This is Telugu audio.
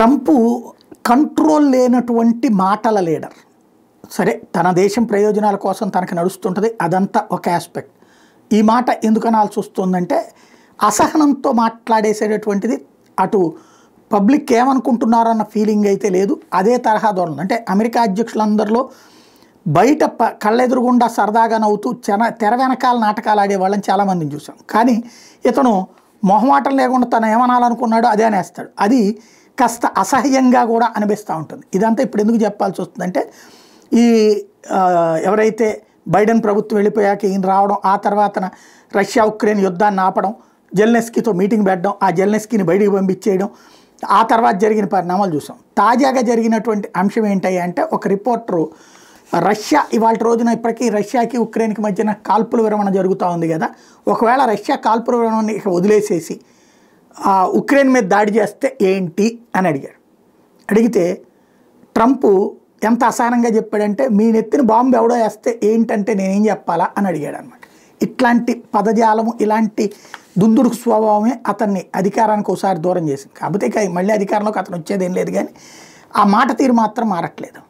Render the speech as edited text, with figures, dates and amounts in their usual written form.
ట్రంప్ కంట్రోల్ లేనటువంటి మాటల లీడర్. సరే, తన దేశం ప్రయోజనాల కోసం తనకు నడుస్తుంటుంది, అదంతా ఒక ఆస్పెక్ట్. ఈ మాట ఎందుకు అనాల్సి వస్తుందంటే అసహనంతో మాట్లాడేసేటటువంటిది అటు పబ్లిక్ ఏమనుకుంటున్నారన్న ఫీలింగ్ అయితే లేదు. అదే తరహా ధోరణి. అంటే అమెరికా అధ్యక్షులందరిలో బయట కళ్ళెదురుగుండా సరదాగా నవ్వుతూ తెర వెనకాల నాటకాలు ఆడేవాళ్ళని చాలామందిని చూసాం. కానీ ఇతను మొహమాటం లేకుండా తను ఏమనాలనుకున్నాడో అదే అనేస్తాడు. అది కాస్త అసహ్యంగా కూడా అనిపిస్తూ ఉంటుంది. ఇదంతా ఇప్పుడు ఎందుకు చెప్పాల్సి వస్తుందంటే ఈ ఎవరైతే బైడెన్ ప్రభుత్వం వెళ్ళిపోయాక ఈయన రావడం, ఆ తర్వాత రష్యా ఉక్రెయిన్ యుద్ధాన్ని ఆపడం, జెలెన్స్కీతో మీటింగ్ పెట్టడం, ఆ జెలెన్స్కీని బయటికి పంపించేయడం, ఆ తర్వాత జరిగిన పరిణామాలు చూసాం. తాజాగా జరిగినటువంటి అంశం ఏంటయ్యా అంటే ఒక రిపోర్టరు రష్యా ఇవాళ రోజున ఇప్పటికీ రష్యాకి ఉక్రెయిన్కి మధ్యన కాల్పుల విరమణ జరుగుతూ ఉంది కదా, ఒకవేళ రష్యా కాల్పుల విరమణని వదిలేసేసి ఉక్రెయిన్ మీద దాడి చేస్తే ఏంటి అని అడిగాడు. అడిగితే ట్రంప్ ఎంత అసహనంగా చెప్పాడంటే మీ నెత్తిన బాంబు ఎవడో వేస్తే ఏంటంటే నేనేం చెప్పాలా అని అడిగాడు అనమాట. ఇట్లాంటి పదజాలము, ఇలాంటి దుందుడుకు స్వభావమే అతన్ని అధికారానికి ఒకసారి దూరం చేసింది. కాకపోతే మళ్ళీ అధికారంలోకి అతను వచ్చేదేం లేదు, కానీ ఆ మాట తీరు మాత్రం మారట్లేదు.